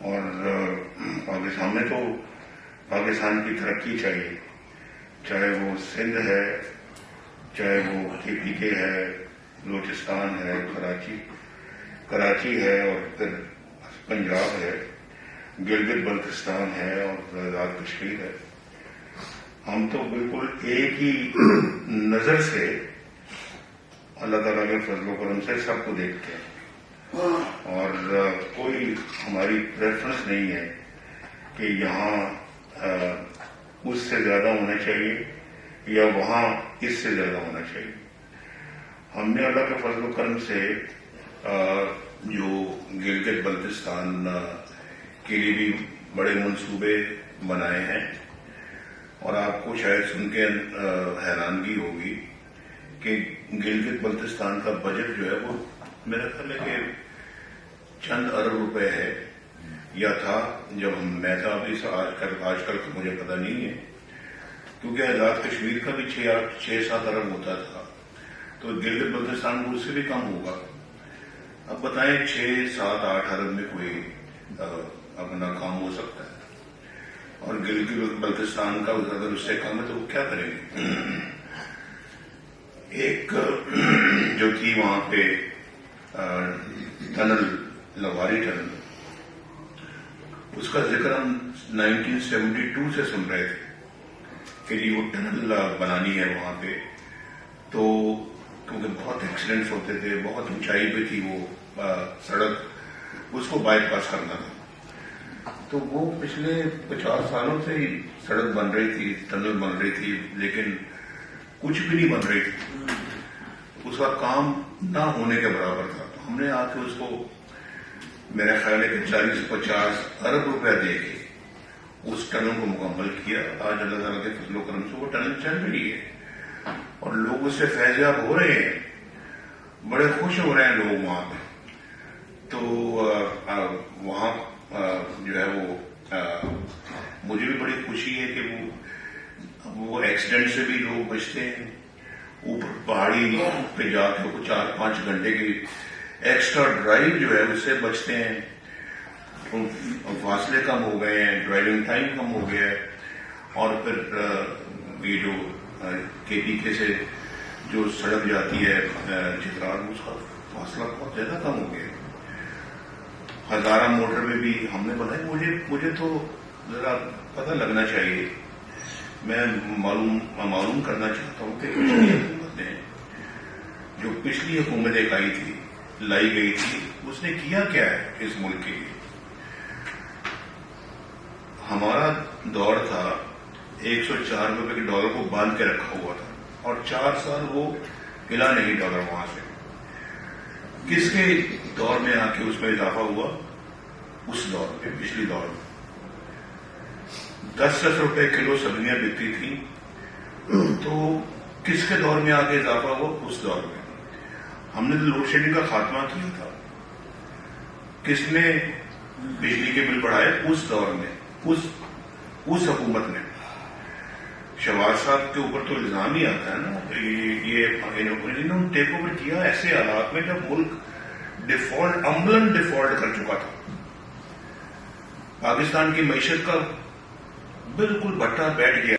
اور پاکستان میں تو پاکستان کی ترقی چاہیے، چاہے وہ سندھ ہے، چاہے وہ KPK ہے، بلوچستان ہے، کراچی ہے، اور پھر پنجاب ہے، گلگت بلتستان ہے، اور آزاد کشمیر ہے۔ ہم تو بالکل ایک ہی نظر سے اللہ تعالیٰ کے فضل و کرم سے سب کو دیکھتے ہیں، اور کوئی ہماری پریفرنس نہیں ہے کہ یہاں اس سے زیادہ ہونا چاہیے یا وہاں اس سے زیادہ ہونا چاہیے۔ ہم نے اللہ کے فضل و کرم سے جو گلگت بلتستان کے لیے بھی بڑے منصوبے بنائے ہیں، اور آپ کو شاید سن کے حیرانگی ہوگی کہ گلگت بلتستان کا بجٹ جو ہے وہ میرا خیال ہے کہ چند ارب روپے ہے، یا تھا جب میں تھا، ابھی آج کل کا مجھے پتہ نہیں ہے، کیونکہ آزاد کشمیر کا بھی 6-7 ارب ہوتا تھا، تو گلگت بلتستان کو اس سے بھی کم ہوگا۔ اب بتائیں 6-7-8 ارب میں کوئی اپنا کام ہو سکتا ہے، اور گلگت بلتستان کا اگر اس سے کم ہے تو وہ کیا کریں گے؟ ایک جو تھی وہاں پہ ٹنل، لواری ٹنل، اس کا ذکر ہم 1972 سے سن رہے تھے کہ یہ وہ ٹنل بنانی ہے وہاں پہ، تو کیونکہ بہت ایکسیڈنٹس ہوتے تھے، بہت اونچائی پہ تھی وہ سڑک، اس کو بائی پاس کرنا تھا، تو وہ پچھلے 50 سالوں سے ہی سڑک بن رہی تھی، ٹنل بن رہی تھی، لیکن کچھ بھی نہیں بن رہی تھی، اس کا کام نہ ہونے کے برابر تھا۔ تو ہم نے آ کے اس کو میرا خیال ہے کہ 40-50 ارب روپیہ دے کے اس ٹنل کو مکمل کیا۔ آج اللہ تعالیٰ کے فضل و کرم سے وہ ٹنل چل رہی ہے، اور لوگ اس سے فیضیاب ہو رہے ہیں، بڑے خوش ہو رہے ہیں لوگ وہاں پہ۔ تو وہاں جو ہے وہ مجھے بھی بڑی خوشی ہے کہ وہ ایکسیڈنٹ سے بھی لوگ بچتے ہیں، اوپر پہاڑی پہ جا کے 4-5 گھنٹے کی ایکسٹرا ڈرائیو جو ہے اس سے بچتے ہیں، فاصلے کم ہو گئے ہیں، ڈرائیونگ ٹائم کم ہو گیا ہے، اور پھر یہ جو KPK سے جو سڑک جاتی ہے چترال، اس کا فاصلہ بہت زیادہ کم ہو گیا ہے۔ ہزارہ موٹر میں بھی ہم نے بتایا، مجھے تو ذرا پتہ لگنا چاہیے، میں معلوم کرنا چاہتا ہوں کہ پچھلی حکومتیں، جو پچھلی حکومتیں لائی گئی تھی، اس نے کیا کیا ہے اس ملک کے لیے۔ ہمارا دور تھا 104 روپے کے ڈالر کو باندھ کے رکھا ہوا تھا، اور 4 سال وہ ہلا نہیں ڈالر وہاں سے۔ کس کے دور میں آ کے اس میں اضافہ ہوا؟ اس دور میں، پچھلی دور میں 10 روپے کلو سبزیاں بکتی تھیں، تو کس کے دور میں آ کے اضافہ ہوا؟ اس دور میں۔ ہم نے تو لوڈ شیڈنگ کا خاتمہ کیا تھا، کس نے بجلی کے بل بڑھائے؟ اس دور میں، اس حکومت نے۔ شہباز صاحب کے اوپر تو الزام ہی آتا ہے نا، انہوں نے ٹیک اوور کیا ایسے حالات میں جب ملک عملاً ڈیفالٹ کر چکا تھا، پاکستان کی معیشت کا بالکل بٹا بیٹھ گیا۔